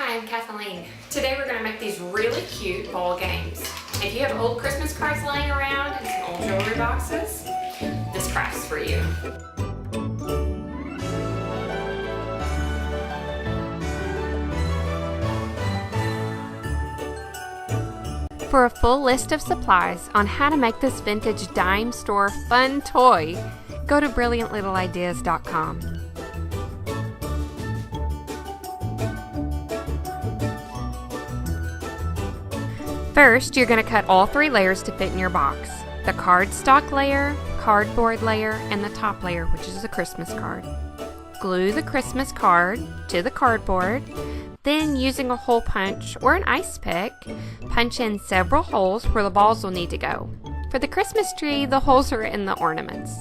Hi, I'm Kathleen. Today we're going to make these really cute ball games. If you have old Christmas cards laying around and some old jewelry boxes, this craft's for you. For a full list of supplies on how to make this vintage dime store fun toy, go to brilliantlittleideas.com. First, you're going to cut all 3 layers to fit in your box. The cardstock layer, cardboard layer, and the top layer, which is the Christmas card. Glue the Christmas card to the cardboard. Then, using a hole punch or an ice pick, punch in several holes where the balls will need to go. For the Christmas tree, the holes are in the ornaments.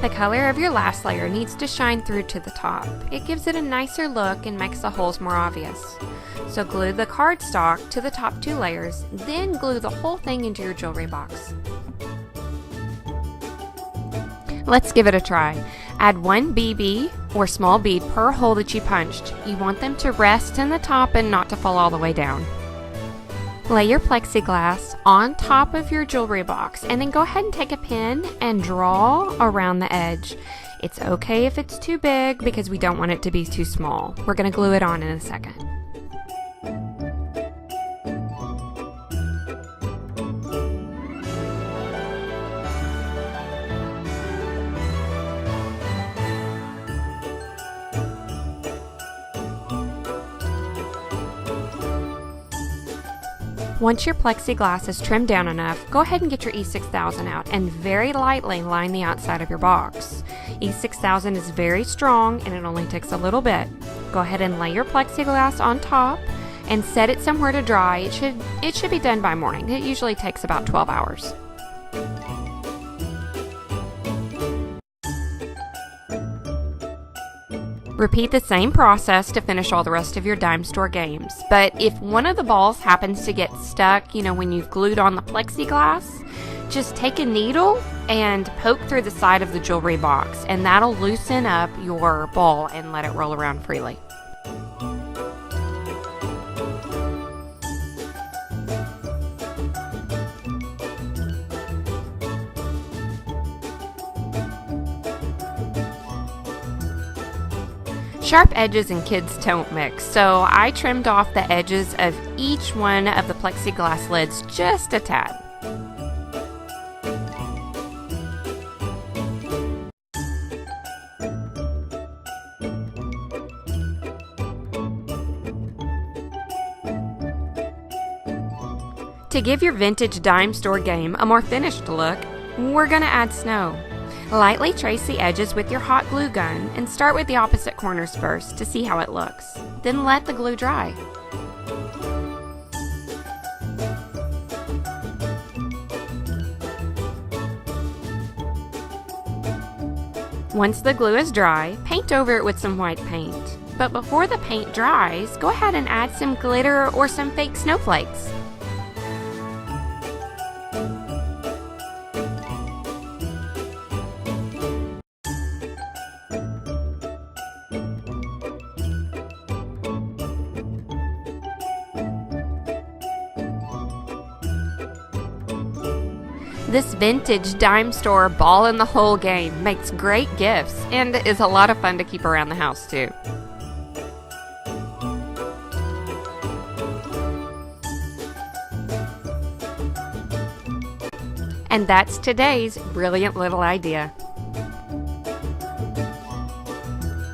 The color of your last layer needs to shine through to the top. It gives it a nicer look and makes the holes more obvious. So glue the cardstock to the top 2 layers, then glue the whole thing into your jewelry box. Let's give it a try. Add 1 BB or small bead per hole that you punched. You want them to rest in the top and not to fall all the way down. Lay your plexiglass on top of your jewelry box and then go ahead and take a pen and draw around the edge. It's okay if it's too big because we don't want it to be too small. We're going to glue it on in a second. Once your plexiglass is trimmed down enough, go ahead and get your E6000 out and very lightly line the outside of your box. E6000 is very strong and it only takes a little bit. Go ahead and lay your plexiglass on top and set it somewhere to dry. It should be done by morning. It usually takes about 12 hours. Repeat the same process to finish all the rest of your dime store games. But if one of the balls happens to get stuck, when you've glued on the plexiglass, just take a needle and poke through the side of the jewelry box, and that'll loosen up your ball and let it roll around freely. Sharp edges and kids don't mix, so I trimmed off the edges of each one of the plexiglass lids just a tad. To give your vintage dime store game a more finished look, we're going to add snow. Lightly trace the edges with your hot glue gun and start with the opposite corners first to see how it looks. Then let the glue dry. Once the glue is dry, paint over it with some white paint. But before the paint dries, go ahead and add some glitter or some fake snowflakes. This vintage dime store ball in the hole game makes great gifts and is a lot of fun to keep around the house too. And that's today's brilliant little idea.